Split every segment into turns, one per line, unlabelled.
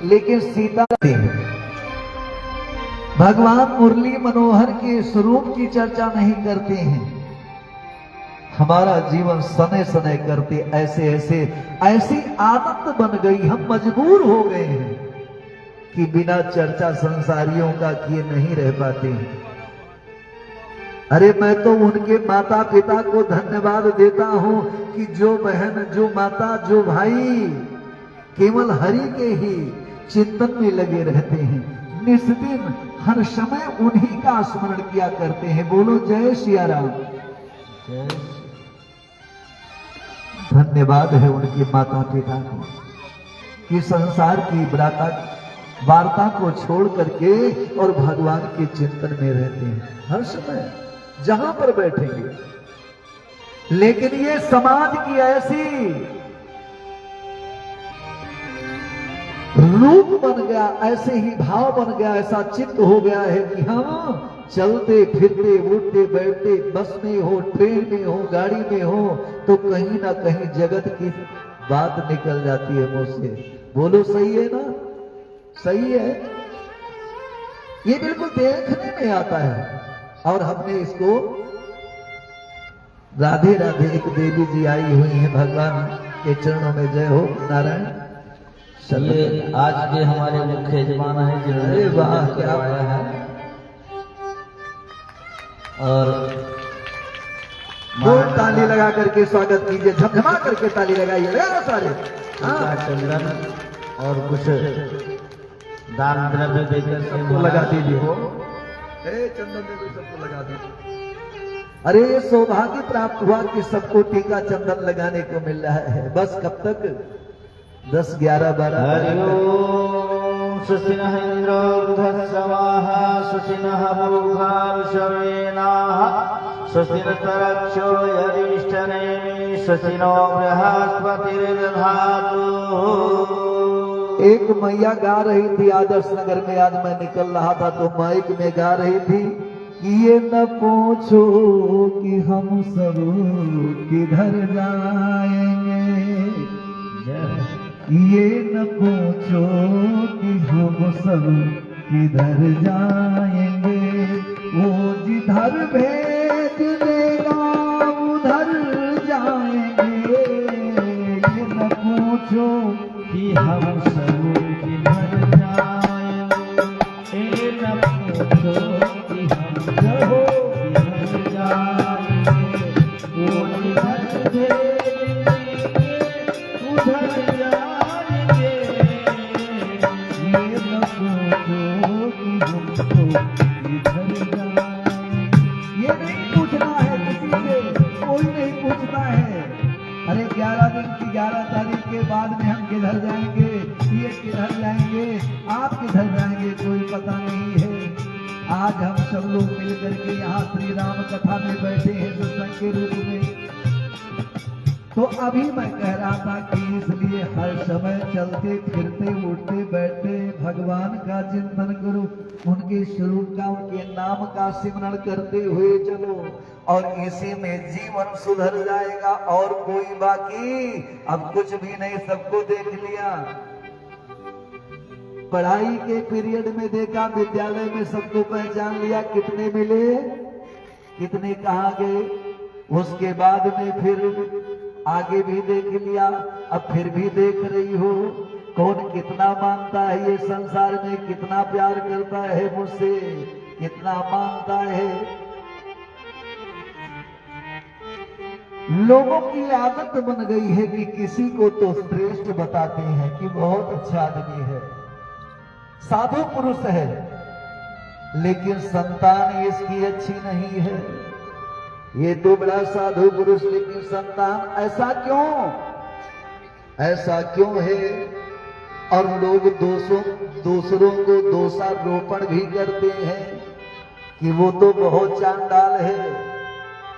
लेकिन सीता भगवान मुरली मनोहर के स्वरूप की चर्चा नहीं करते हैं। हमारा जीवन सने सने करते ऐसी आदत बन गई, हम मजबूर हो गए हैं कि बिना चर्चा संसारियों का किए नहीं रह पाते हैं। अरे मैं तो उनके माता पिता को धन्यवाद देता हूं कि जो बहन, जो माता, जो भाई केवल हरि के ही चिंतन में लगे रहते हैं, निस्दिन हर समय उन्हीं का स्मरण किया करते हैं। बोलो जय सिया राम। धन्यवाद है उनके माता पिता को कि संसार की वार्ता को छोड़ करके और भगवान के चिंतन में रहते हैं हर समय जहां पर बैठेंगे। लेकिन ये समाज की ऐसी रूप बन गया, ऐसे ही भाव बन गया, ऐसा चित्त हो गया है कि हम चलते फिरते उठते बैठते बस में हो, ट्रेन में हो, गाड़ी में हो तो कहीं ना कहीं जगत की बात निकल जाती है मुंह से। बोलो सही है ना? सही है। ये बिल्कुल देखने में आता है। और हमने इसको राधे राधे, एक देवी जी आई हुई है, भगवान के चरणों में जय हो। नारायण
ये आज के हमारे मुख्य यजमान है जिन्होंने
वाह
करवाया है। और
ताली लगा करके स्वागत कीजिए, झमझमा करके ताली लगाइए सारे।
चंदन और कुछ दान द्रव्य देकर
सबको लगा दीजिए। हो चंदन दे सबको लगा दीजिए। अरे ये सौभाग्य प्राप्त हुआ कि सबको टीका चंदन लगाने को मिल रहा है। बस कब तक? 10, 11, 12।
हरिओम सुसिनः इंद्रो बुधस्रवाः सुसिनः मूर्धा विषवेनाः सुसिनस्तरक्षो यरिष्ठनेमि सुसिनो बृहस्पतिर्दधातु। एक मैया गा रही थी आदर्श नगर में, आज मैं निकल रहा था तो माइक में गा रही थी कि ये न पूछो कि हम सब किधर जाएंगे, ये न पूछो कि हम सब किधर जाएंगे, वो जिधर भेज देगा उधर जाएंगे, ये न पूछो कि हम सब किधर जाएंगे, ये न पूछो कि हम सब किधर जाएंगे, वो जिधर भेजेंगे उधर जाएंगे, ये न पूछो कि हमको किधर जाएंगे। ये नहीं पूछना है किसी से, कोई नहीं पूछता है। अरे 11 दिन की 11 तारीख के बाद में हम किधर जाएंगे, ये किधर जाएंगे, आप किधर जाएंगे, कोई पता नहीं है। आज हम सब लोग मिलकर के यहाँ श्री राम कथा में बैठे हैं सत्संग के रूप में। तो अभी मैं कह रहा था कि इसलिए हर समय चलते फिरते उठते बैठते भगवान का चिंतन करो, उनके स्वरूप का, उनके नाम का सिमरण करते हुए चलो और इसी में जीवन सुधर जाएगा। और कोई बाकी अब कुछ भी नहीं, सबको देख लिया। पढ़ाई के पीरियड में देखा, विद्यालय में सबको पहचान लिया, कितने मिले, कितने कहाँ गए। उसके बाद में फिर आगे भी देख लिया, अब फिर भी देख रही हो कौन कितना मानता है ये संसार में, कितना प्यार करता है मुझसे, कितना मानता है। लोगों की आदत बन गई है कि किसी को तो श्रेष्ठ बताते हैं कि बहुत अच्छा आदमी है, साधु पुरुष है, लेकिन संतान इसकी अच्छी नहीं है। ये तो बड़ा साधु पुरुष लेकिन संतान, ऐसा क्यों, ऐसा क्यों है। और लोग दूसरों को दोषारोपण भी करते हैं कि वो तो बहुत चांडाल है,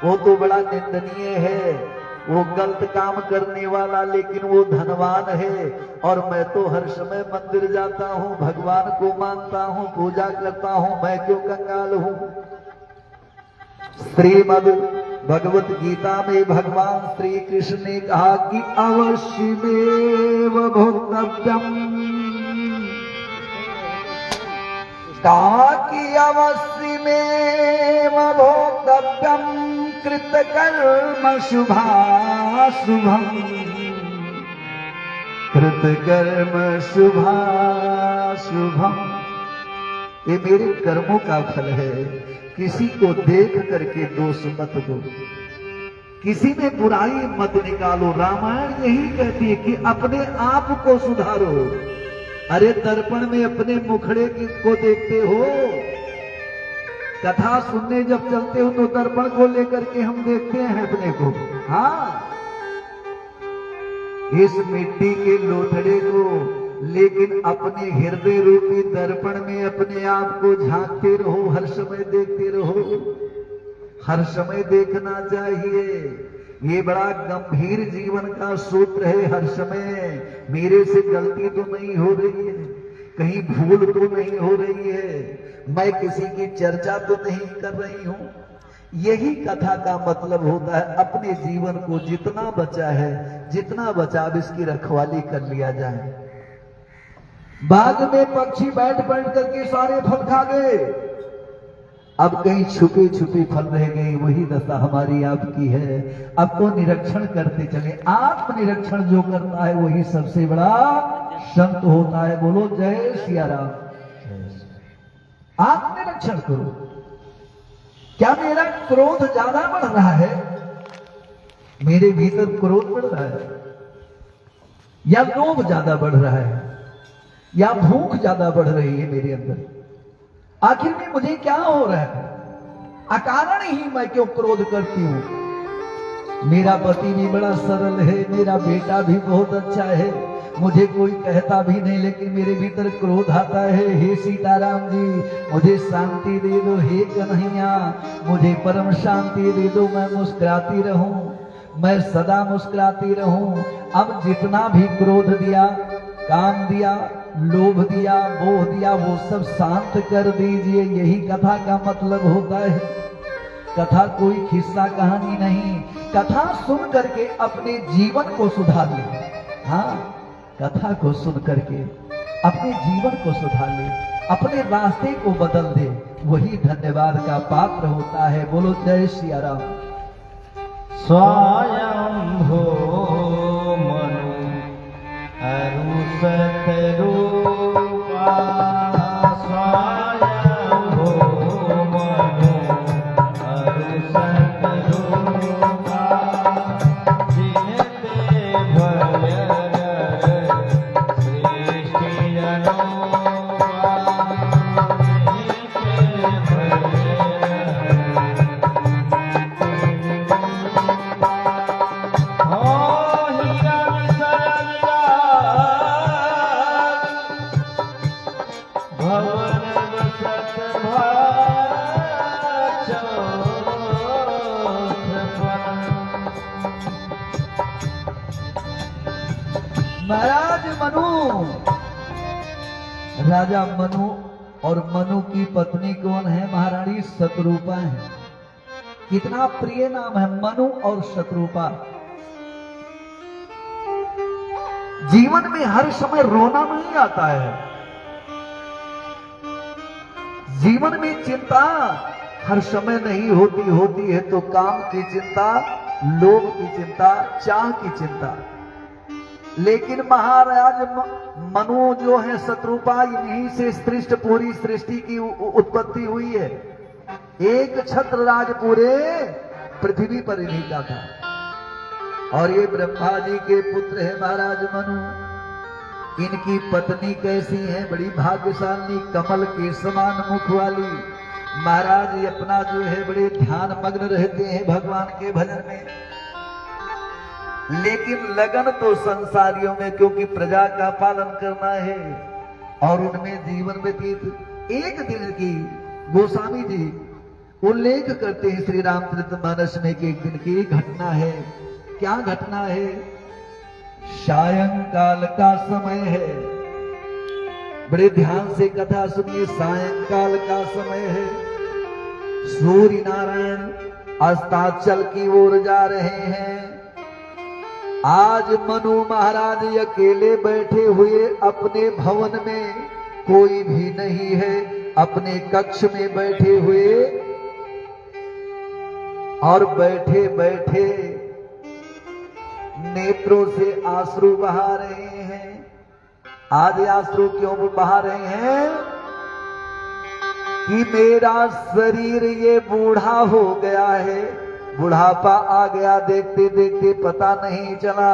वो तो बड़ा निंदनीय है, वो गलत काम करने वाला, लेकिन वो धनवान है। और मैं तो हर समय मंदिर जाता हूँ, भगवान को मानता हूँ, पूजा करता हूँ, मैं क्यों कंगाल हूँ। श्रीमद् भगवत गीता में भगवान श्री कृष्ण ने कहा कि अवश्यमेव भोक्तव्यम्
ताकि अवश्य में भोक्तव्यम कृतकर्म शुभाशुभम, कृतकर्म शुभाशुभम। ये मेरे कर्मों का फल है, किसी को देख करके दोष मत दो, किसी में बुराई मत निकालो। रामायण यही कहती है कि अपने आप को सुधारो। अरे दर्पण में अपने मुखड़े को देखते हो, कथा सुनने जब चलते हो तो दर्पण को लेकर के हम देखते हैं अपने को। हाँ, इस मिट्टी के लोथड़े को, लेकिन अपने हृदय रूपी दर्पण में अपने आप को झांकते रहो, हर समय देखते रहो, हर समय देखना चाहिए। ये बड़ा गंभीर जीवन का सूत्र है। हर समय मेरे से गलती तो नहीं हो रही है, कहीं भूल तो नहीं हो रही है, मैं किसी की चर्चा तो नहीं कर रही हूं। यही कथा का मतलब होता है। अपने जीवन को जितना बचा है, जितना बचा, अब इसकी रखवाली कर लिया जाए। बाग में पक्षी बैठ करके सारे फल खा गए, अब कहीं छुपे छुपे फल रह गए। वही दशा हमारी आपकी है। अब तो निरीक्षण करते चले। आत्मनिरीक्षण जो करता है वही सबसे बड़ा संत होता है। बोलो जय सिया राम। आत्मनिरीक्षण करो। क्या मेरा क्रोध ज्यादा बढ़ रहा है? मेरे भीतर क्रोध बढ़ रहा है, या लोभ ज्यादा बढ़ रहा है, या भूख ज्यादा बढ़ रही है मेरे अंदर? आखिर में मुझे क्या हो रहा है? अकारण ही मैं क्यों क्रोध करती हूं? मेरा पति भी बड़ा सरल है, मेरा बेटा भी बहुत अच्छा है, मुझे कोई कहता भी नहीं, लेकिन मेरे भीतर क्रोध आता है। हे सीताराम जी, मुझे शांति दे दो। हे कन्हैया, मुझे परम शांति दे दो। मैं मुस्कुराती रहूं, मैं सदा मुस्कुराती रहूं। अब जितना भी क्रोध दिया, काम दिया, लोभ दिया, मोह दिया, वो सब शांत कर दीजिए। यही कथा का मतलब होता है। कथा कोई किस्सा कहानी नहीं। कथा सुन करके अपने जीवन को सुधार ले। हाँ, कथा को सुन करके अपने जीवन को सुधार ले, अपने रास्ते को बदल दे, वही धन्यवाद का पात्र होता है। बोलो जय सिया राम।
स्वयं हो मनु अरु सतरूपा, स्वयं हो मनु अरु सतरूपा, जिनते भय सृष्टि जनोपा, जिनते भय
महाराज मनु, राजा मनु और मनु की पत्नी कौन है? महारानी शत्रुपा है। कितना प्रिय नाम है, मनु और शत्रुपा। जीवन में हर समय रोना नहीं आता है। जीवन में चिंता हर समय नहीं होती, होती है तो काम की चिंता, लोभ की चिंता, चाह की चिंता। लेकिन महाराज मनु जो है शत्रुपा, इन्हीं से सृष्टि, पूरी सृष्टि की उत्पत्ति हुई है। एक छत्र राज पूरे पृथ्वी पर इन्हीं का था, और ये ब्रह्मा जी के पुत्र है महाराज मनु। इनकी पत्नी कैसी है? बड़ी भाग्यशाली, कमल के समान मुख वाली। महाराज ये अपना जो है बड़े ध्यान मग्न रहते हैं भगवान के भजन में, लेकिन लगन तो संसारियों में, क्योंकि प्रजा का पालन करना है और उनमें जीवन व्यतीत। एक दिन की गोस्वामी जी उल्लेख करते हैं श्री रामचरितमानस में कि एक दिन की घटना है। क्या घटना है? सायंकाल का समय है। बड़े ध्यान से कथा सुनिए। सायंकाल का समय है। सूर्य नारायण अस्ताचल की ओर जा रहे हैं। आज मनु महाराज अकेले बैठे हुए अपने भवन में कोई भी नहीं है। अपने कक्ष में बैठे हुए और बैठे बैठे नेत्रों से आंसू बहा रहे हैं। आज आंसू क्यों बहा रहे हैं? कि मेरा शरीर ये बूढ़ा हो गया है, बुढ़ापा आ गया, देखते देखते पता नहीं चला,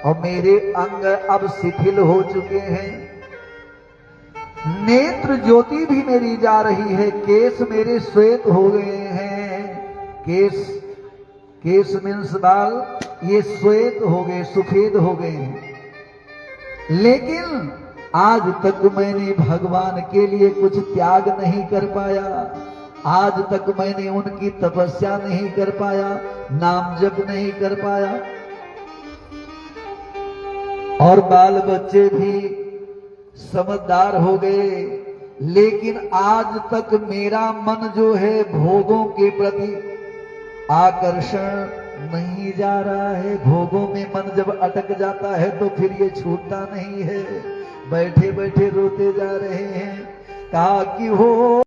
और मेरे अंग अब शिथिल हो चुके हैं। नेत्र ज्योति भी मेरी जा रही है, केस मेरे श्वेत हो गए हैं। केस मीन्स बाल, ये श्वेत हो गए, सफेद हो गए हैं। लेकिन आज तक मैंने भगवान के लिए कुछ त्याग नहीं कर पाया, आज तक मैंने उनकी तपस्या नहीं कर पाया, नाम जप नहीं कर पाया। और बाल बच्चे भी समझदार हो गए, लेकिन आज तक मेरा मन जो है भोगों के प्रति आकर्षण नहीं जा रहा है। भोगों में मन जब अटक जाता है तो फिर ये छूटता नहीं है। बैठे बैठे रोते जा रहे हैं। कहा कि हो